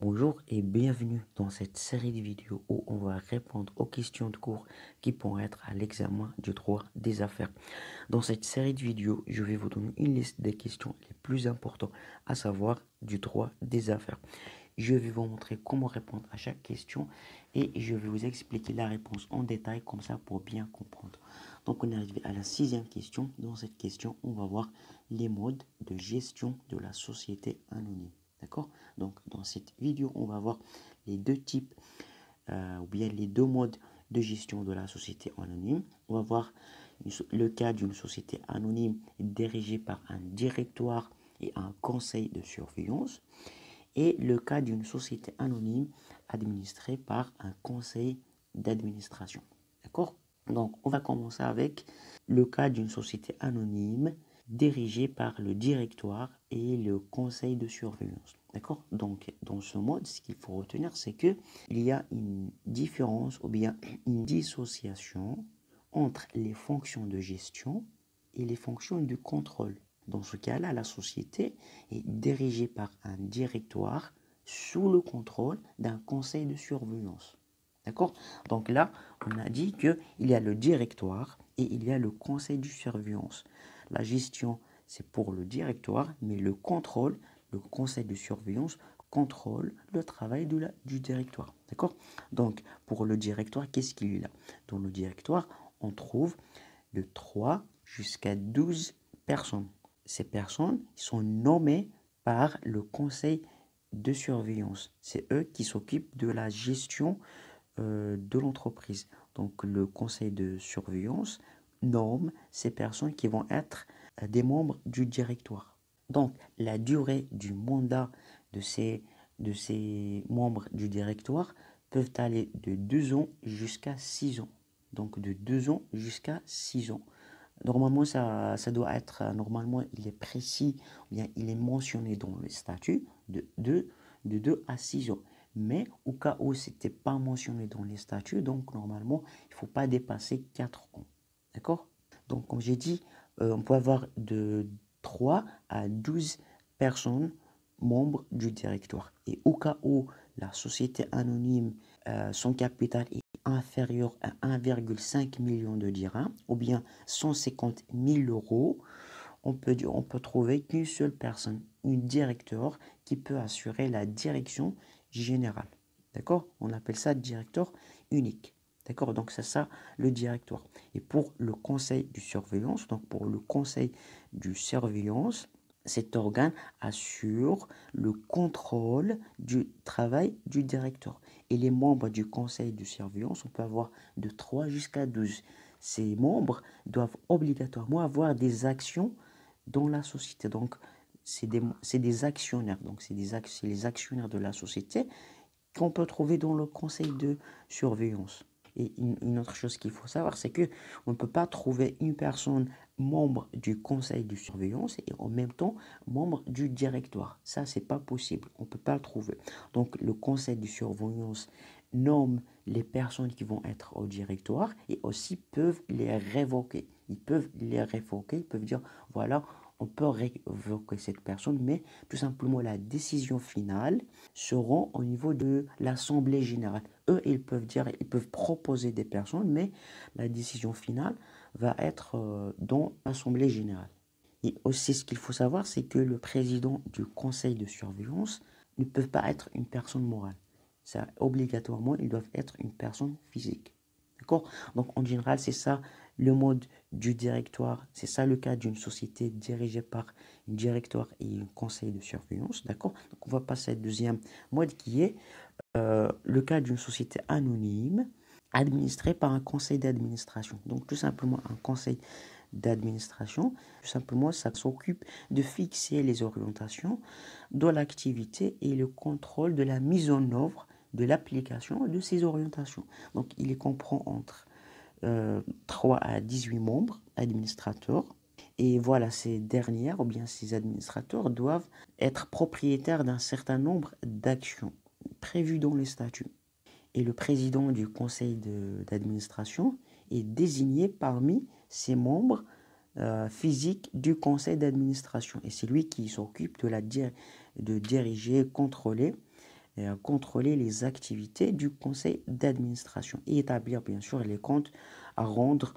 Bonjour et bienvenue dans cette série de vidéos où on va répondre aux questions de cours qui pourront être à l'examen du droit des affaires. Dans cette série de vidéos, je vais vous donner une liste des questions les plus importantes, à savoir du droit des affaires. Je vais vous montrer comment répondre à chaque question et je vais vous expliquer la réponse en détail comme ça pour bien comprendre. Donc on est arrivé à la 6e question. Dans cette question, on va voir les modes de gestion de la société anonyme. D'accord? Donc, dans cette vidéo, on va voir les deux types ou bien les deux modes de gestion de la société anonyme. On va voir le cas d'une société anonyme dirigée par un directoire et un conseil de surveillance et le cas d'une société anonyme administrée par un conseil d'administration. D'accord? Donc, on va commencer avec le cas d'une société anonyme dirigée par le directoire et le conseil de surveillance. D'accord? Donc, dans ce mode, ce qu'il faut retenir, c'est qu'il y a une différence ou bien une dissociation entre les fonctions de gestion et les fonctions de contrôle. Dans ce cas-là, la société est dirigée par un directoire sous le contrôle d'un conseil de surveillance. D'accord? Donc là, on a dit qu'il y a le directoire et il y a le conseil de surveillance. La gestion, c'est pour le directoire, mais le contrôle, le conseil de surveillance, contrôle le travail du directoire. D'accord? Donc, pour le directoire, qu'est-ce qu'il y a? Dans le directoire, on trouve de 3 jusqu'à 12 personnes. Ces personnes sont nommées par le conseil de surveillance. C'est eux qui s'occupent de la gestion de l'entreprise. Donc le conseil de surveillance nomme ces personnes qui vont être des membres du directoire. Donc la durée du mandat de ces membres du directoire peuvent aller de 2 ans jusqu'à 6 ans. Donc de 2 ans jusqu'à 6 ans. Normalement, ça doit être, normalement, il est précis, bien, il est mentionné dans le statut de 2 à 6 ans. Mais au cas où ce n'était pas mentionné dans les statuts, donc normalement, il ne faut pas dépasser 4 ans. D'accord? Donc, comme j'ai dit, on peut avoir de 3 à 12 personnes membres du directoire. Et au cas où la société anonyme, son capital est inférieur à 1,5 million de dirhams ou bien 150 000 euros, on peut trouver qu'une seule personne, un directeur qui peut assurer la direction générale. D'accord? On appelle ça directeur unique. D'accord? Donc c'est ça le directoire. Et pour le conseil de surveillance, donc pour le conseil de surveillance, cet organe assure le contrôle du travail du directeur. Et les membres du conseil de surveillance, on peut avoir de 3 jusqu'à 12. Ces membres doivent obligatoirement avoir des actions dans la société. Donc, c'est des actionnaires. Donc, c'est les actionnaires de la société qu'on peut trouver dans le conseil de surveillance. Et une autre chose qu'il faut savoir, c'est que on ne peut pas trouver une personne membre du conseil de surveillance et en même temps membre du directoire. Ça, c'est pas possible. On ne peut pas le trouver. Donc, le conseil de surveillance nomme les personnes qui vont être au directoire et aussi peuvent les révoquer. Ils peuvent les révoquer, ils peuvent dire, voilà, on peut révoquer cette personne, mais tout simplement la décision finale sera au niveau de l'Assemblée générale. Eux, ils peuvent dire, ils peuvent proposer des personnes, mais la décision finale va être dans l'Assemblée générale. Et aussi, ce qu'il faut savoir, c'est que le président du conseil de surveillance ne peut pas être une personne morale. Ça, obligatoirement, ils doivent être une personne physique. D'accord? Donc, en général, c'est ça le mode du directoire. C'est ça le cas d'une société dirigée par un directoire et un conseil de surveillance. D'accord? Donc, on va passer au deuxième mode qui est le cas d'une société anonyme administrée par un conseil d'administration. Donc, tout simplement, un conseil d'administration, tout simplement, ça s'occupe de fixer les orientations de l'activité et le contrôle de la mise en œuvre de l'application de ces orientations. Donc, il les comprend entre 3 à 18 membres administrateurs. Et voilà, ces dernières, ou bien ces administrateurs, doivent être propriétaires d'un certain nombre d'actions prévues dans les statuts. Et le président du conseil d'administration est désigné parmi ces membres physiques du conseil d'administration. Et c'est lui qui s'occupe de diriger, contrôler contrôler les activités du conseil d'administration et établir bien sûr les comptes à rendre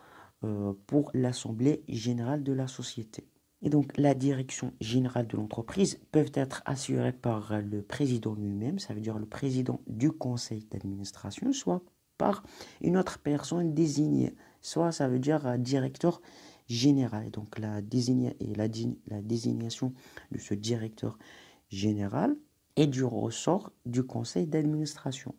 pour l'assemblée générale de la société. Et donc, la direction générale de l'entreprise peut être assurée par le président lui-même, ça veut dire le président du conseil d'administration, soit par une autre personne désignée, soit ça veut dire un directeur général. Et donc, la désignation de ce directeur général est du ressort du conseil d'administration.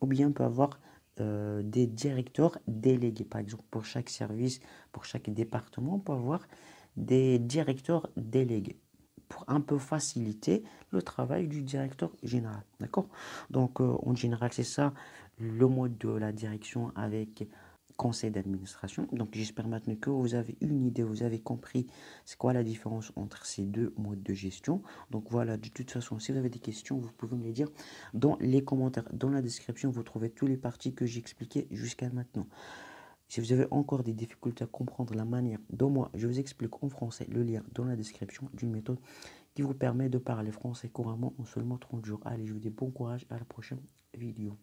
Ou bien on peut avoir des directeurs délégués. Par exemple, pour chaque service, pour chaque département, on peut avoir des directeurs délégués pour un peu faciliter le travail du directeur général. D'accord? Donc, en général, c'est ça le mode de la direction avec conseil d'administration. Donc, j'espère maintenant que vous avez une idée, vous avez compris c'est quoi la différence entre ces deux modes de gestion. Donc, voilà, de toute façon, si vous avez des questions, vous pouvez me les dire dans les commentaires. Dans la description, vous trouvez tous les parties que j'ai expliquées jusqu'à maintenant. Si vous avez encore des difficultés à comprendre la manière dont moi je vous explique en français, le lien dans la description d'une méthode qui vous permet de parler français couramment en seulement 30 jours. Allez, je vous dis bon courage, à la prochaine vidéo.